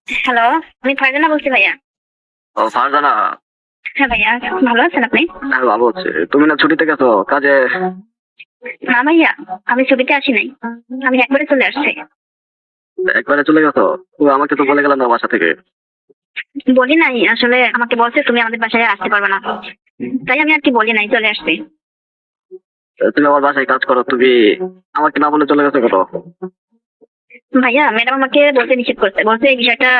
Hello, আমি ফারজানা বলছি ভাইয়া। ও ফারজানা। হ্যাঁ ভাইয়া, ভালো আছেন আপনি? হ্যাঁ ভালো হচ্ছে। তুমি না ছুটিতে গেছো কাজে? না ভাইয়া, আমি ছবিতে আসি নাই, আমি একবারে চলে আসছি। একবারে চলে গেছো? ও আমাকে তো বলে গেলাম না বাসা থেকে। বলি নাই, আসলে আমাকে বলছে তুমি আমাদের বাসায় আসতে পারবে না, তাই আমি আর কি বলি নাই, চলে আসছি। তুমি আমার বাসায় কাজ করো, তুমি আমাকে না বলে চলে গেছো কেন? ভাইয়া, ম্যাডাম আমাকে বলতে নিষেধ করছে, বলছে এই বিষয়টা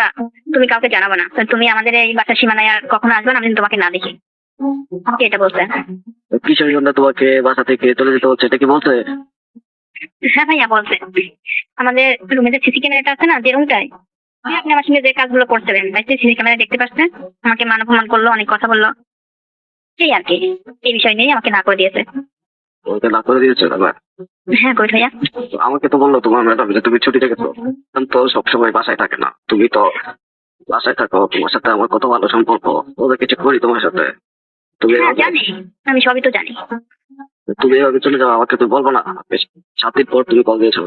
তুমি কাউকে জানাবে না, তো তুমি আমাদের এই বাসার সীমানায় আর কখনো আসবে না, আমি যেন তোমাকে না দেখি। আমাকে এটা বলছে। কিসের জন্য তোমাকে বাসা থেকে চলে যেতে হচ্ছে এটা কি বলছে? হ্যাঁ ভাইয়া বলছে। আমাদের রুমে যে সিসি ক্যামেরাটা আছে না, যে রুমটায় আপনি আমার সঙ্গে যে কাজগুলো করছিলেন, তাই সিসি ক্যামেরা দেখতে পাচ্ছেন, আমাকে মান অপমান করলো, অনেক কথা বললো, এই আর কি। এই বিষয় নিয়ে আমাকে না করে দিয়েছে। ওকে না করে দিয়েছে না? হ্যাঁ কই ভাইয়া। আমাকে তো বললো তোমার ম্যাডাম যে তুমি ছুটিতে গেছো। আমি তো সবসময় বাসায় থাকে না, তুমি তো বাসায় থাকো, তোমার সাথে আমার কত ভালো সম্পর্ক, ওদের কিছু করি তোমার সাথে। তুমি হ্যাঁ এভাবে জানি, আমি সবই তো জানি। তুমি এভাবে চলে যাও, আমাকে তুমি বলবো না? বেশ, 7 দিন পর তুমি কল দিয়েছো।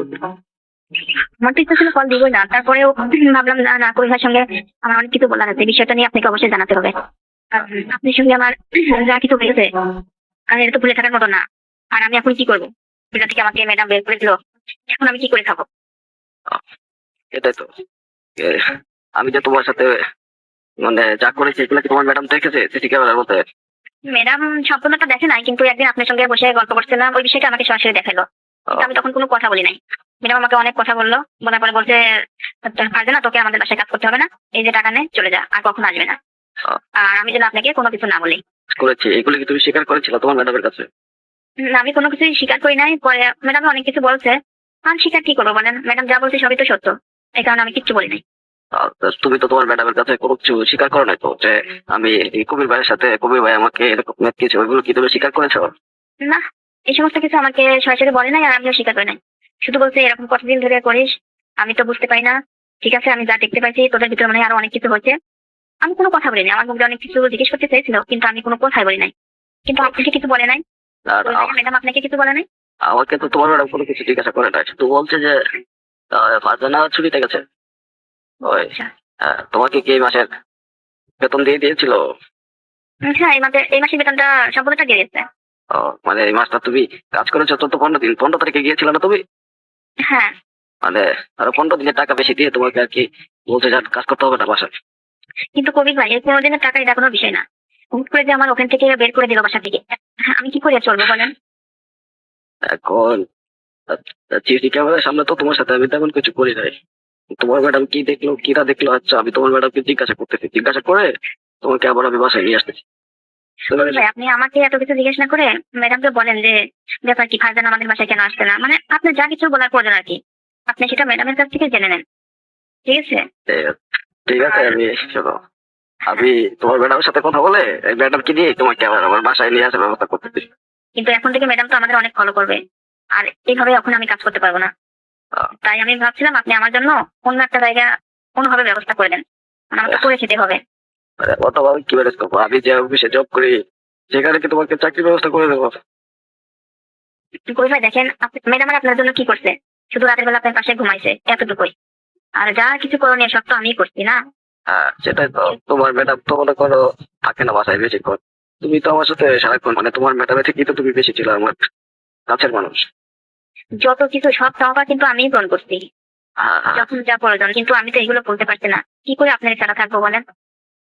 আমার তো ইচ্ছা ছিল কল দিবই না, তারপরেও ভাবলাম না না কবির ভাইয়ের সঙ্গে আমার অনেক কিছু বলার আছে, বিষয়টা নিয়ে আপনাকে অবশ্যই জানাতে হবে। কারণ আপনার সঙ্গে আমার যা কিছু হয়েছে, আর এটা তো ভুলে থাকার মতো না। আর আমি এখন কি করবো? এটা থেকে আমাকে ম্যাডাম বের করে দিল, এখন আমি কি করে খাবো? এটাই তো। এ, আমি যে তোমার সাথে মানে যা করেছি এগুলো কি তোমার ম্যাডাম দেখেছে সিসি ক্যামেরার মধ্যে? ম্যাডাম সম্পূর্ণটা দেখে নাই, কিন্তু একদিন আপনার সঙ্গে বসে গল্প করছিলাম, ওই বিষয়টা আমাকে সরাসরি দেখালো, কিন্তু আমি তখন কোনো কথা বলি নাই। ম্যাডাম আমাকে অনেক কথা বললো, বলার পরে বলছে পারবে না, তোকে আমাদের বাসায় কাজ করতে হবে না, এই যে টাকা নে, চলে যা, আর কখনো আসবে না। আর আমি যেন আপনাকে কোনো কিছু না বলি। করেছি এগুলো কি তুমি স্বীকার করেছিল তোমার ম্যাডামের কাছে? না, আমি কোনো কিছুই স্বীকার করি নাই, পরে ম্যাডাম অনেক কিছু বলছে, আমি স্বীকার কি করবো বলেন, ম্যাডাম যা বলছে সবই তো সত্য, এই কারণে আমি কিচ্ছু বলি নাই। তা তুমি তো তোমার ম্যাডামের কাছে কোনো কিছু স্বীকার করো নাই তো, যে আমি এই কবির ভাইয়ের সাথে, কবির ভাই আমাকে এরকম কিছু, ওইগুলো কি তুমি স্বীকার করেছো? না, এই সমস্ত কিছু আমাকে সরাসরি বলে নাই, আর আমিও স্বীকার করি নাই। শুধু বলছে এরকম কতদিন ধরে করিস, আমি তো বুঝতে পারি না। ঠিক আছে, আমি যা দেখতে পাইছি তোদের ভিতরে মানে আরো অনেক কিছু হয়েছে। আমি কোনো কথা বলি নাই, আমার মুখে অনেক কিছু জিজ্ঞেস করতে চাইছিল, কিন্তু আমি কোনো কথাই বলি নাই। কিন্তু আপনাকে কিছু বলে নাই? আর ম্যাডাম আপনাকে কিছু বলে নাই? আমাকে তো তোমার ম্যাডাম কোনো কিছু জিজ্ঞাসা করে নাই, শুধু বলছে যে ফারজানা ছুটিতে গেছে। ওই আচ্ছা। তোমাকে কি এই মাসের বেতন দিয়ে দিয়েছিল? হ্যাঁ, এই মাসের বেতনটা সম্পূর্ণটা দিয়ে গেছে। ও, মানে এই মাসটা তুমি কাজ করেছো তো 15 দিন, 15 তারিখে গিয়েছিল না তুমি? হ্যাঁ, মানে আরো 15 দিনের টাকা বেশি দিয়ে তোমাকে আর কি বলছে যে আর কাজ করতে হবে না বাসায়। কিন্তু কবির ভাই, এই 15 দিনের টাকা এটা কোনো বিষয় না। হুট করে যে আমার ওখান থেকে বের করে দিল বাসা থেকে, হ্যাঁ, আমি কি করে চলবো বলেন? এখন সিসি ক্যামেরার সামনে তো তোমার সাথে আমি তেমন কিছু করি নাই। তোমার ম্যাডাম কি দেখলো কি না দেখলো, আচ্ছা আমি তোমার ম্যাডামকে জিজ্ঞাসা করতেছি, জিজ্ঞাসা করে তোমাকে আবার আমি বাসায় নিয়ে আসতেছি। কবির ভাই, আপনি আমাকে এত কিছু জিজ্ঞেস না করে ম্যাডামকে বলেন যে ব্যাপার কি, ফারজানা আমাদের বাসায় কেন আসছে না, মানে আপনি যা কিছু বলার প্রয়োজন আর কি, আপনি সেটা ম্যাডামের কাছ থেকে জেনে নেন, ঠিক আছে? ঠিক আছে, ঠিক আছে, আর আমি শোনো, আমি তোমার ম্যাডামের সাথে কথা বলে এই ম্যাডামকে নিয়ে তোমাকে আবার আমার বাসায় নিয়ে আসার ব্যবস্থা করতেছি। কিন্তু এখন থেকে ম্যাডাম তো আমাদের অনেক ফলো করবে, আর এইভাবে এখন আমি কাজ করতে পারবো না। আহ, তাই আমি ভাবছিলাম আপনি আমার জন্য অন্য একটা জায়গা কোনোভাবে ব্যবস্থা করে দেন, মানে আমাকে করে খেতে হবে। অথবা আমি কি ম্যানেজ করবো, আমি যে অফিসে জব করি সেখানে কি তোমাকে চাকরির ব্যবস্থা করে দেবো? কবির ভাই দেখেন, ম্যাডাম আর আপনার জন্য কি করছে? শুধু রাতের বেলা আপনার পাশে ঘুমাইছে, এতটুকুই। আর যা কিছু করণীয় সব তো আমিই করছি না? হ্যাঁ সেটাই তো, তোমার ম্যাডাম তো মনে করো থাকে না বাসায় বেশিক্ষণ। তুমি তো আমার সাথে সারাক্ষণ, মানে তোমার ম্যাডামের থেকেই তো তুমি বেশি ছিল আমার কাছের মানুষ। যত কিছু সব চাওয়া কিন্তু আমিই পূরণ করছি, হ্যাঁ, হ্যাঁ। যখন যা প্রয়োজন, কিন্তু আমি তো এগুলো বলতে পারছি না, কি করে আপনার ছাড়া থাকবো বলেন?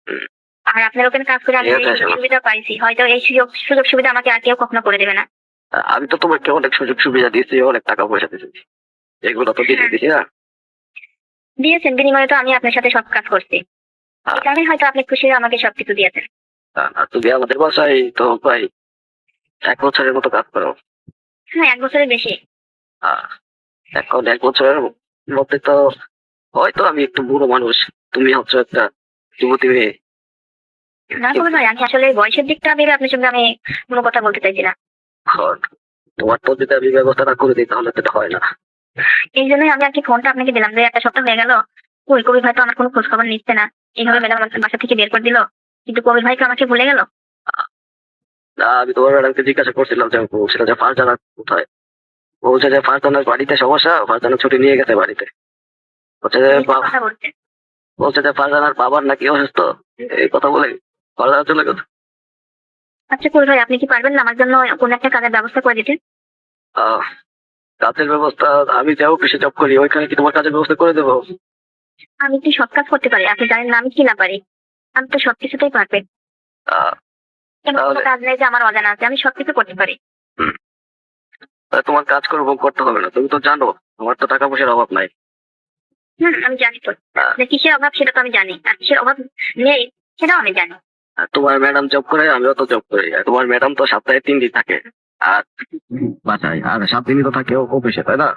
হুম, আর আপনার ওখানে কাজ করে আমি ঠিক যে আছে, সুযোগ শোনো, সুবিধা পাইছি, হয়তো এই সুযোগ সুযোগ সুবিধা আমাকে আর কেউ কখনো করে দেবে না। আমি তো তোমাকে অনেক সুযোগ সুবিধা দিয়েছি, অনেক টাকা পয়সা দিয়েছি, এগুলো তো দিতে হ্যাঁ, দিছি না? দিয়েছেন, বিনিময়ে তো আমি আপনার সাথে সব কাজ করছি, হ্যাঁ, এই কারণে হয়তো আপনি খুশি হয়ে আমাকে সবকিছু দিয়েছেন। আর তুমি আমাদের বাসায় তো প্রায় 1 বছরের মতো কাজ করো। হ্যাঁ, 1 বছরের বেশি। আহ, এখন 1 বছরের মধ্যে তো হয়তো আমি একটু বুড়ো মানুষ, তুমি হচ্ছে একটা যুবতী মেয়ে। না কোনো কিন্তু নয়, আমি আসলে বয়সের দিকটা ভেবে আপনার সঙ্গে আমি কোনো কথা বলতে চাইছি না। এখন তোমার তো যদি আমি ব্যবস্থাটা করে দিই তাহলে তো এটা হয় না। এই জন্যই আমি আর কি ফোনটা আপনাকে দিলাম, যে একটা সপ্তাহ হয়ে গেল কই কবির ভাই তো আমার কোনো খোঁজ খবর নিচ্ছে না, এইভাবে ম্যাডাম আমাকে বাসা থেকে বের করে দিল, কিন্তু কবির ভাই তো আমাকে ভুলে গেল। না, আমি তোমার ম্যাডামকে জিজ্ঞাসা করছিলাম যে বলছিল যে ফারজানা কোথায়, বলছে যে ফারজানার বাড়িতে সমস্যা, ফারজানা ছুটি নিয়ে গেছে বাড়িতে। হচ্ছে যে মিথ্যা কথা বলছে। বলছে যে ফারজানার বাবার নাকি অসুস্থ, এই কথা বলে ফারজানা চলে গেছে। আচ্ছা কই ভাই, আপনি কি পারবেন না আমার জন্য কোনো একটা কাজের ব্যবস্থা করে দিতে? আহ কাজের ব্যবস্থা, আমি যে অফিসে জব করি ওইখানে কি তোমার কাজের ব্যবস্থা করে দেবো? আমি কি সব কাজ করতে পারি? আপনি জানেন না আমি কি না পারি। আমি তো সবকিছুতেই পারফেক্ট। আহ, এমন কোনো তাহলে কাজ নেই যে আমার অজানা আছে, আমি সবকিছু করতে পারি। হুম, তাহলে তোমার কাজ করবো করতে হবে না, তুমি তো জানো আমার তো টাকা পয়সার অভাব নাই। আমি জানি তো আহ, যে কিসের অভাব, সেটা তো আমি জানি, আর কিসের অভাব নেই সেটাও আমি জানি। আর তোমার ম্যাডাম জব করে, আমিও তো জব করি, আর তোমার ম্যাডাম তো সপ্তাহে 3 দিন থাকে আর বাসায়, আর 7 দিনই তো থাকে অফিসে, তাই না?